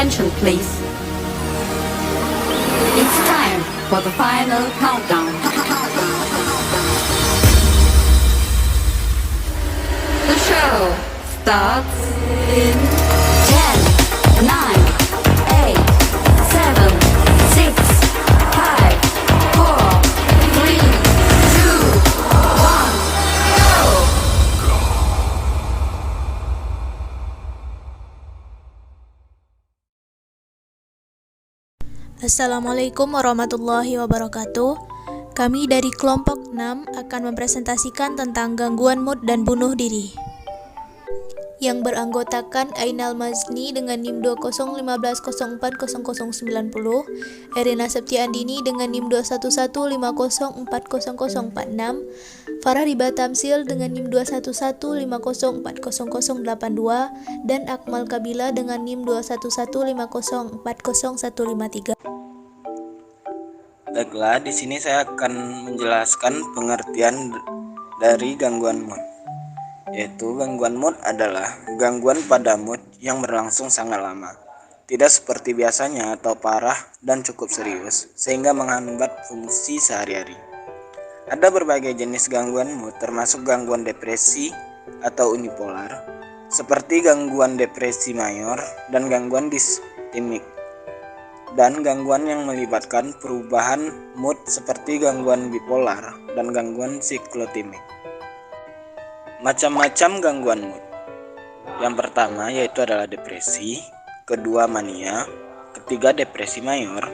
attention please. It's time for the final countdown. The show starts in 10, 9, 8, 7, 6, 5, 4, 3, 2, 1, go! Assalamualaikum warahmatullahi wabarakatuh. Kami dari kelompok 6 akan mempresentasikan tentang gangguan mood dan bunuh diri, yang beranggotakan Ainal Mazni dengan NIM 2015040090, Erina Septiandini dengan NIM 2115040046, Farah Riba Tamsil dengan NIM 2115040082, dan Akmal Kabila dengan NIM 2115040153. Baiklah, di sini saya akan menjelaskan pengertian dari gangguan mood. Yaitu gangguan mood adalah gangguan pada mood yang berlangsung sangat lama, tidak seperti biasanya atau parah dan cukup serius, sehingga menghambat fungsi sehari-hari. Ada berbagai jenis gangguan mood, termasuk gangguan depresi atau unipolar, seperti gangguan depresi mayor dan gangguan distimik, dan gangguan yang melibatkan perubahan mood seperti gangguan bipolar dan gangguan siklotimik. Macam-macam gangguan mood. Yang pertama yaitu adalah depresi, kedua mania, ketiga depresi mayor,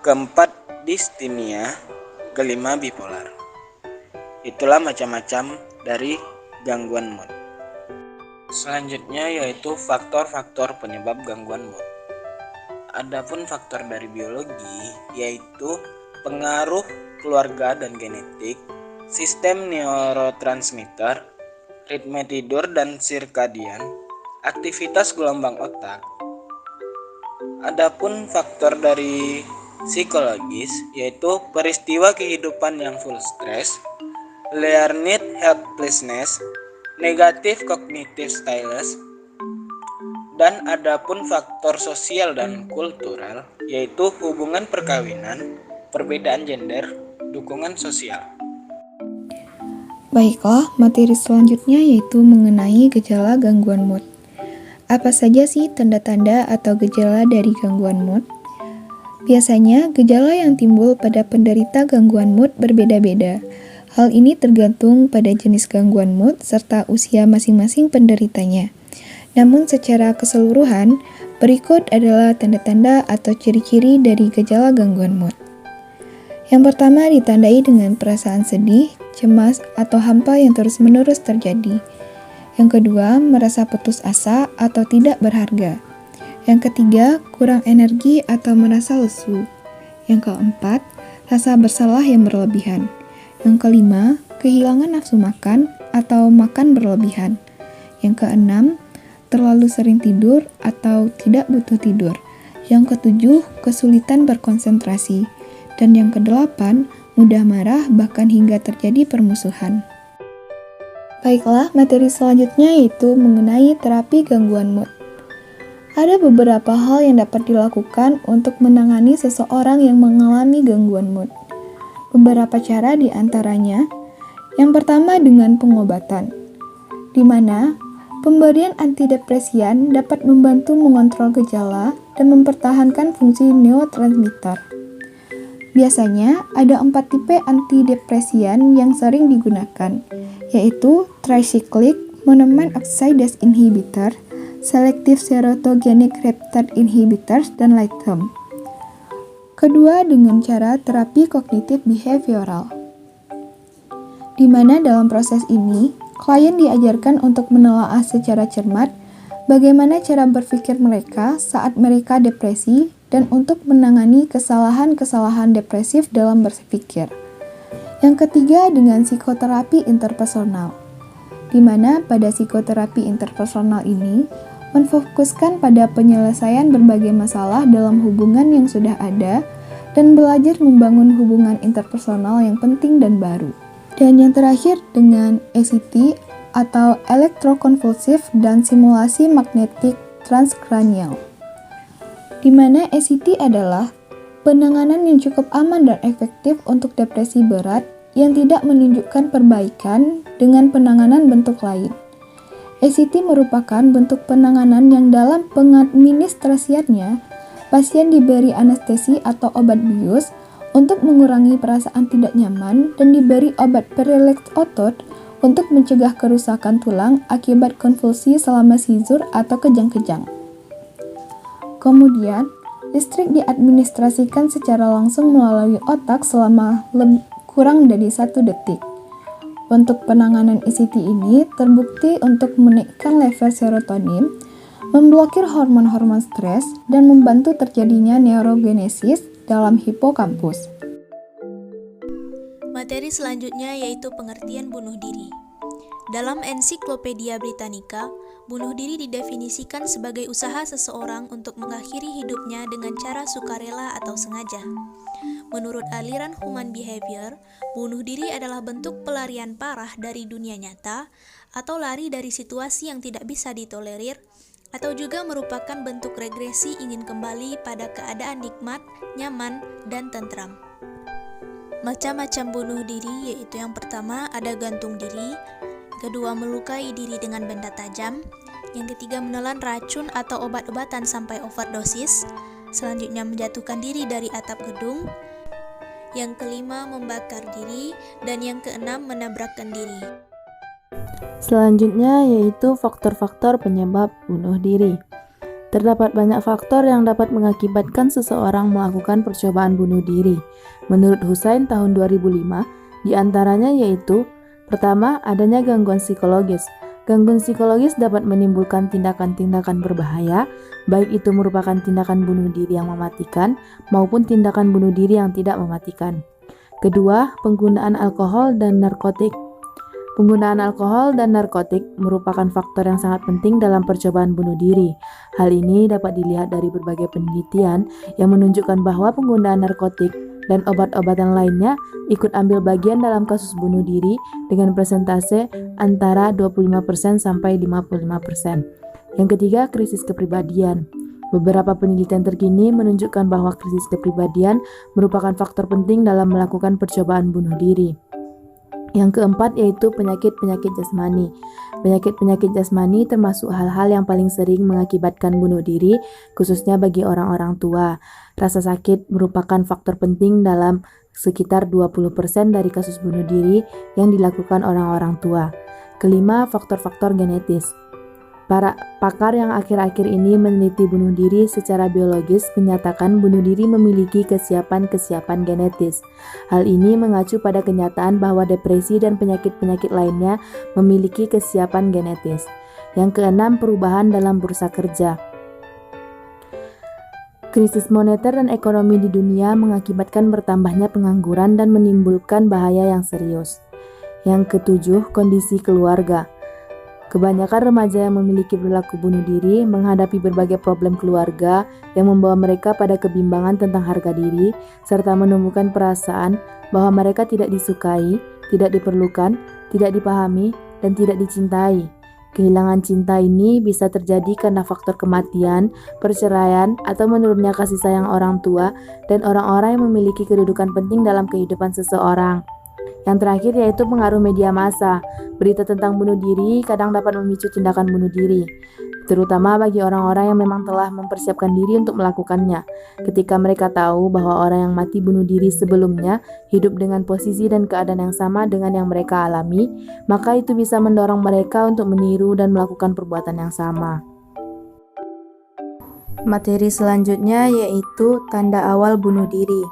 keempat distimia, kelima bipolar. Itulah macam-macam dari gangguan mood. Selanjutnya yaitu faktor-faktor penyebab gangguan mood. Adapun faktor dari biologi yaitu pengaruh keluarga dan genetik, sistem neurotransmitter, ritme tidur dan sirkadian, aktivitas gelombang otak. Adapun faktor dari psikologis yaitu peristiwa kehidupan yang full stress, learned helplessness, negative cognitive styles. Dan adapun faktor sosial dan kultural yaitu hubungan perkawinan, perbedaan gender, dukungan sosial. Baiklah, materi selanjutnya yaitu mengenai gejala gangguan mood. Apa saja sih tanda-tanda atau gejala dari gangguan mood? Biasanya, gejala yang timbul pada penderita gangguan mood berbeda-beda. Hal ini tergantung pada jenis gangguan mood serta usia masing-masing penderitanya. Namun secara keseluruhan, berikut adalah tanda-tanda atau ciri-ciri dari gejala gangguan mood. Yang pertama ditandai dengan perasaan sedih, cemas, atau hampa yang terus-menerus terjadi. Yang kedua, merasa putus asa atau tidak berharga. Yang ketiga, kurang energi atau merasa lesu. Yang keempat, rasa bersalah yang berlebihan. Yang kelima, kehilangan nafsu makan atau makan berlebihan. Yang keenam, terlalu sering tidur atau tidak butuh tidur. Yang ketujuh, kesulitan berkonsentrasi. Dan yang kedelapan, mudah marah bahkan hingga terjadi permusuhan. Baiklah, materi selanjutnya yaitu mengenai terapi gangguan mood. Ada beberapa hal yang dapat dilakukan untuk menangani seseorang yang mengalami gangguan mood. Beberapa cara diantaranya, yang pertama dengan pengobatan, di mana pemberian antidepresian dapat membantu mengontrol gejala dan mempertahankan fungsi neurotransmitter. Biasanya ada 4 tipe antidepresian yang sering digunakan, yaitu tricyclic, monoamine oxidase inhibitor, selective serotogenic receptor inhibitors, dan lithium. Kedua dengan cara terapi kognitif behavioral, di mana dalam proses ini klien diajarkan untuk menelaah secara cermat bagaimana cara berpikir mereka saat mereka depresi dan untuk menangani kesalahan-kesalahan depresif dalam berpikir. Yang ketiga dengan psikoterapi interpersonal, di mana pada psikoterapi interpersonal ini memfokuskan pada penyelesaian berbagai masalah dalam hubungan yang sudah ada dan belajar membangun hubungan interpersonal yang penting dan baru. Dan yang terakhir dengan ECT atau elektrokonvulsif dan simulasi magnetik transkranial. di mana ACT adalah penanganan yang cukup aman dan efektif untuk depresi berat yang tidak menunjukkan perbaikan dengan penanganan bentuk lain. ACT merupakan bentuk penanganan yang dalam pengadministrasiannya, pasien diberi anestesi atau obat bius untuk mengurangi perasaan tidak nyaman dan diberi obat perileks otot untuk mencegah kerusakan tulang akibat konvulsi selama seizure atau kejang-kejang. Kemudian, listrik diadministrasikan secara langsung melalui otak selama kurang dari 1 detik. Untuk penanganan ACT ini terbukti untuk menaikkan level serotonin, memblokir hormon-hormon stres, dan membantu terjadinya neurogenesis dalam hipokampus. Materi selanjutnya yaitu pengertian bunuh diri. Dalam Ensiklopedia Britannica, bunuh diri didefinisikan sebagai usaha seseorang untuk mengakhiri hidupnya dengan cara sukarela atau sengaja. Menurut aliran Human Behavior, bunuh diri adalah bentuk pelarian parah dari dunia nyata atau lari dari situasi yang tidak bisa ditolerir, atau juga merupakan bentuk regresi ingin kembali pada keadaan nikmat, nyaman, dan tentram. Macam-macam bunuh diri yaitu yang pertama ada gantung diri, kedua melukai diri dengan benda tajam, yang ketiga menelan racun atau obat-obatan sampai overdosis, selanjutnya menjatuhkan diri dari atap gedung, yang kelima membakar diri, dan yang keenam menabrakkan diri. Selanjutnya yaitu faktor-faktor penyebab bunuh diri. Terdapat banyak faktor yang dapat mengakibatkan seseorang melakukan percobaan bunuh diri. Menurut Hussein tahun 2005, diantaranya yaitu: pertama, adanya gangguan psikologis. Gangguan psikologis dapat menimbulkan tindakan-tindakan berbahaya, baik itu merupakan tindakan bunuh diri yang mematikan maupun tindakan bunuh diri yang tidak mematikan. Kedua, penggunaan alkohol dan narkotik. Penggunaan alkohol dan narkotik merupakan faktor yang sangat penting dalam percobaan bunuh diri. Hal ini dapat dilihat dari berbagai penelitian yang menunjukkan bahwa penggunaan narkotik dan obat-obatan lainnya ikut ambil bagian dalam kasus bunuh diri dengan persentase antara 25% sampai 55%. Yang ketiga, krisis kepribadian. Beberapa penelitian terkini menunjukkan bahwa krisis kepribadian merupakan faktor penting dalam melakukan percobaan bunuh diri. Yang keempat yaitu penyakit-penyakit jasmani. Penyakit-penyakit jasmani termasuk hal-hal yang paling sering mengakibatkan bunuh diri, khususnya bagi orang-orang tua. Rasa sakit merupakan faktor penting dalam sekitar 20% dari kasus bunuh diri yang dilakukan orang-orang tua. Kelima, faktor-faktor genetis. Para pakar yang akhir-akhir ini meneliti bunuh diri secara biologis menyatakan bunuh diri memiliki kesiapan-kesiapan genetis. Hal ini mengacu pada kenyataan bahwa depresi dan penyakit-penyakit lainnya memiliki kesiapan genetis. Yang keenam, perubahan dalam bursa kerja. Krisis moneter dan ekonomi di dunia mengakibatkan bertambahnya pengangguran dan menimbulkan bahaya yang serius. Yang ketujuh, kondisi keluarga. Kebanyakan remaja yang memiliki perilaku bunuh diri menghadapi berbagai problem keluarga yang membawa mereka pada kebimbangan tentang harga diri, serta menemukan perasaan bahwa mereka tidak disukai, tidak diperlukan, tidak dipahami, dan tidak dicintai. Kehilangan cinta ini bisa terjadi karena faktor kematian, perceraian, atau menurunnya kasih sayang orang tua dan orang-orang yang memiliki kedudukan penting dalam kehidupan seseorang. Yang terakhir yaitu pengaruh media massa. Berita tentang bunuh diri kadang dapat memicu tindakan bunuh diri, terutama bagi orang-orang yang memang telah mempersiapkan diri untuk melakukannya. Ketika mereka tahu bahwa orang yang mati bunuh diri sebelumnya hidup dengan posisi dan keadaan yang sama dengan yang mereka alami, maka itu bisa mendorong mereka untuk meniru dan melakukan perbuatan yang sama. Materi selanjutnya yaitu tanda awal bunuh diri.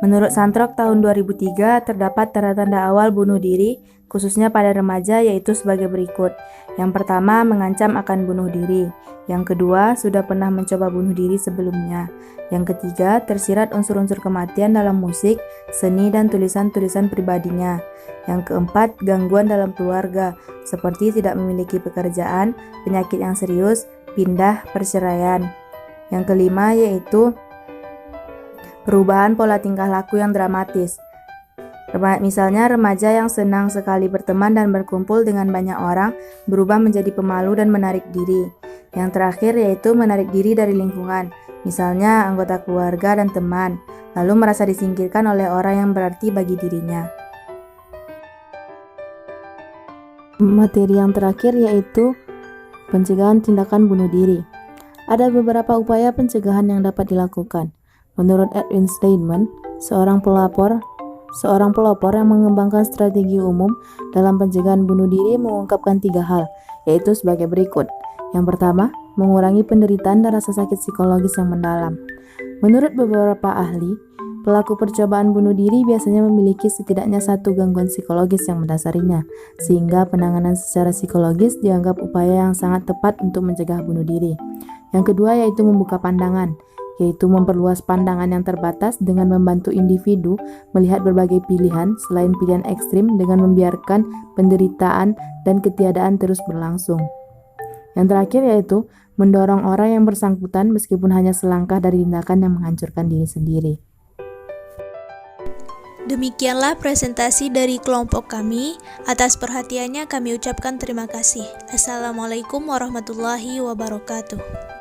Menurut Santrok tahun 2003, terdapat tanda-tanda awal bunuh diri, khususnya pada remaja, yaitu sebagai berikut. Yang pertama, mengancam akan bunuh diri. Yang kedua, sudah pernah mencoba bunuh diri sebelumnya. Yang ketiga, tersirat unsur-unsur kematian dalam musik, seni, dan tulisan-tulisan pribadinya. Yang keempat, gangguan dalam keluarga, seperti tidak memiliki pekerjaan, penyakit yang serius, pindah, perceraian. Yang kelima, yaitu perubahan pola tingkah laku yang dramatis. Misalnya remaja yang senang sekali berteman dan berkumpul dengan banyak orang berubah menjadi pemalu dan menarik diri. Yang terakhir yaitu menarik diri dari lingkungan, misalnya anggota keluarga dan teman, lalu merasa disingkirkan oleh orang yang berarti bagi dirinya. Materi yang terakhir yaitu pencegahan tindakan bunuh diri. Ada beberapa upaya pencegahan yang dapat dilakukan. Menurut Edwin Steinman, seorang pelopor yang mengembangkan strategi umum dalam pencegahan bunuh diri mengungkapkan 3 hal, yaitu sebagai berikut. Yang pertama, mengurangi penderitaan dan rasa sakit psikologis yang mendalam. Menurut beberapa ahli, pelaku percobaan bunuh diri biasanya memiliki setidaknya 1 gangguan psikologis yang mendasarinya, sehingga penanganan secara psikologis dianggap upaya yang sangat tepat untuk mencegah bunuh diri. Yang kedua yaitu membuka pandangan, yaitu memperluas pandangan yang terbatas dengan membantu individu melihat berbagai pilihan selain pilihan ekstrim dengan membiarkan penderitaan dan ketiadaan terus berlangsung. Yang terakhir yaitu mendorong orang yang bersangkutan meskipun hanya selangkah dari tindakan yang menghancurkan diri sendiri. Demikianlah presentasi dari kelompok kami. Atas perhatiannya kami ucapkan terima kasih. Assalamualaikum warahmatullahi wabarakatuh.